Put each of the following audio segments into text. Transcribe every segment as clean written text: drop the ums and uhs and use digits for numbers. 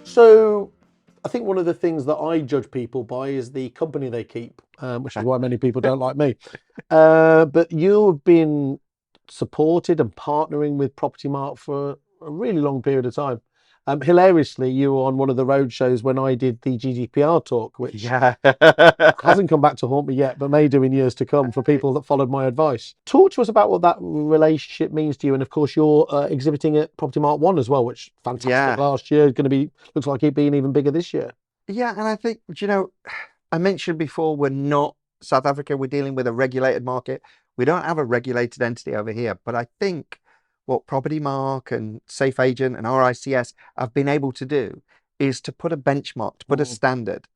So I think one of the things that I judge people by is the company they keep, which is why many people don't like me. But you've been supported and partnering with Property Mart for a really long period of time. Hilariously, you were on one of the road shows when I did the GDPR talk, which Yeah. hasn't come back to haunt me yet, but may do in years to come for people that followed my advice. Talk to us about what that relationship means to you, and of course, you're exhibiting at Property Mart One as well, which fantastic Yeah. last year. Going to be looks like it being even bigger this year. Yeah. And I think, I mentioned before, we're not South Africa, we're dealing with a regulated market. We don't have a regulated entity over here. But I think what Property Mark and Safe Agent and RICS have been able to do is to put a benchmark, to put a Mm. standard.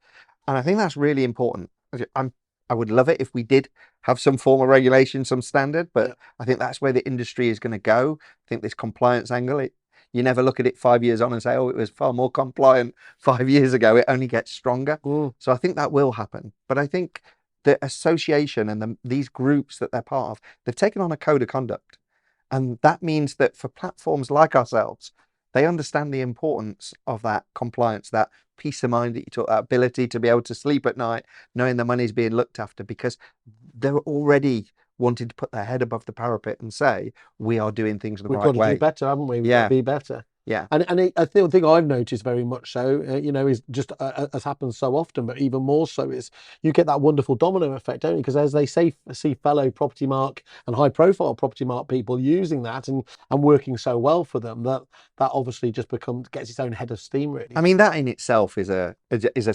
And I think that's really important. I would love it if we did have some form of regulation, some standard, Yeah. but I think that's where the industry is going to go. I think this compliance angle, you never look at it 5 years on and say, oh, it was far more compliant 5 years ago. It only gets stronger. Mm. So I think that will happen. But I think the association and these groups that they're part of, they've taken on a code of conduct. And that means that for platforms like ourselves, they understand the importance of that compliance, that peace of mind that you talk, that ability to be able to sleep at night, knowing the money's being looked after, because they're already wanting to put their head above the parapet and say, we are doing things the We've right got to do way. better, haven't we? We've got to Yeah, be better. yeah, I think the thing I've noticed very much so, is just as happens so often, but even more so is you get that wonderful domino effect, don't you? Because as they say, see fellow Property Mark and high profile Property Mark people using that and working so well for them that obviously just gets its own head of steam, really. I mean, that in itself is a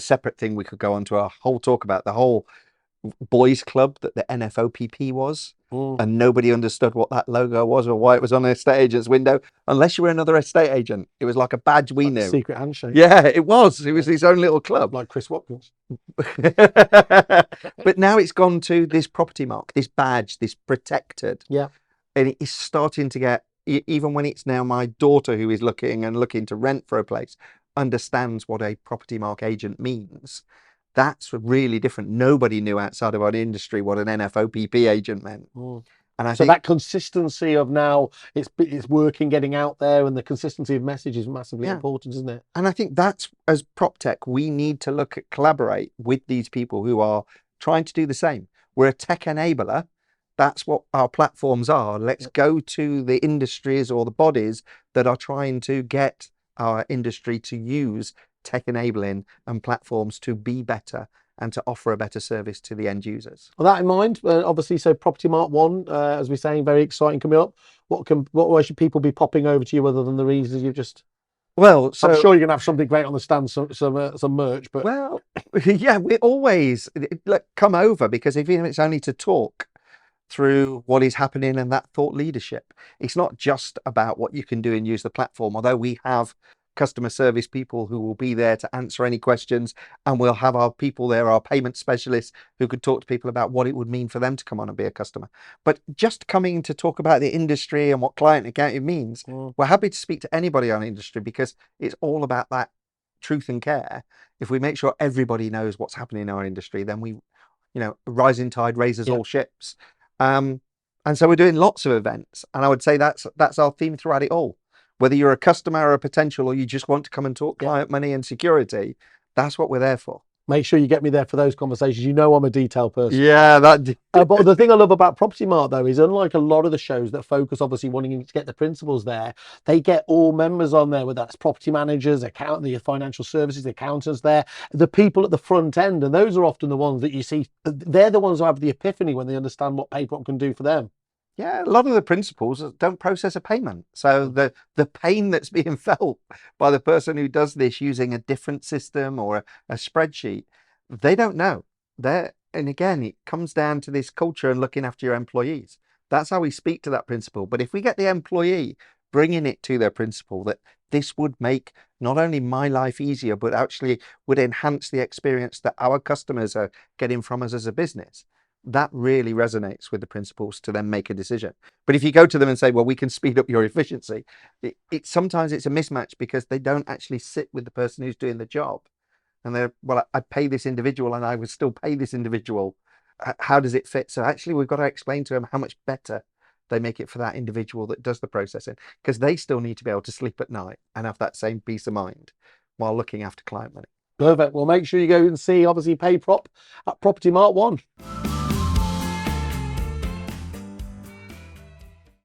separate thing we could go on to a whole talk about, the whole boys club that the NFOPP was, Mm. and nobody understood what that logo was or why it was on an estate agent's window unless you were another estate agent. It was like a badge we Like a knew. secret handshake, Yeah, it was his own little club. like Chris Watkins. But now it's gone to this property mark, this badge, this protected, Yeah. and it is starting to get, even when it's now my daughter who is looking to rent for a place, understands what a property mark agent means. That's really different. Nobody knew outside of our industry what an NFOPP agent meant. Mm. And I So think, that consistency of now it's working, getting out there, and the consistency of message is massively yeah. important, isn't it? And I think that's, as prop tech, we need to collaborate with these people who are trying to do the same. We're a tech enabler. That's what our platforms are. Let's go to the industries or the bodies that are trying to get our industry to use tech enabling and platforms to be better and to offer a better service to the end users. With that in mind, obviously, so Property Mart One, as we're saying, very exciting coming up. What way should people be popping over to you other than the reasons you've just? Well, I'm so sure you're gonna have something great on the stand, some merch, but well, yeah, we always come over, because even if it's only to talk through what is happening and that thought leadership, it's not just about what you can do and use the platform. Although we have customer service people who will be there to answer any questions, and we'll have our people there, our payment specialists, who could talk to people about what it would mean for them to come on and be a customer. But just coming to talk about the industry and what client accounting means, we're happy to speak to anybody on industry, because it's all about that truth and care. If we make sure everybody knows what's happening in our industry, then rising tide raises yeah. all ships. And so we're doing lots of events, and I would say that's our theme throughout it all. Whether you're a customer or a potential, or you just want to come and talk client money and security, that's what we're there for. Make sure you get me there for those conversations. You know I'm a detail person. Yeah, But the thing I love about Property Mart, though, is unlike a lot of the shows that focus obviously wanting to get the principals there, they get all members on there, whether that's property managers, the financial services, the accountants there, the people at the front end. And those are often the ones that you see. They're the ones who have the epiphany when they understand what PayProp can do for them. Yeah, a lot of the principals don't process a payment. So the pain that's being felt by the person who does this using a different system or a spreadsheet, they don't know. And again, it comes down to this culture and looking after your employees. That's how we speak to that principal. But if we get the employee bringing it to their principal, that this would make not only my life easier, but actually would enhance the experience that our customers are getting from us as a business, that really resonates with the principals to then make a decision. But if you go to them and say, well, we can speed up your efficiency, sometimes it's a mismatch, because they don't actually sit with the person who's doing the job. And they're, well, I'd pay this individual and I would still pay this individual. How does it fit? So actually, we've got to explain to them how much better they make it for that individual that does the processing, because they still need to be able to sleep at night and have that same peace of mind. while looking after client money. Perfect. Well, make sure you go and see, obviously, PayProp at Property Mark 1.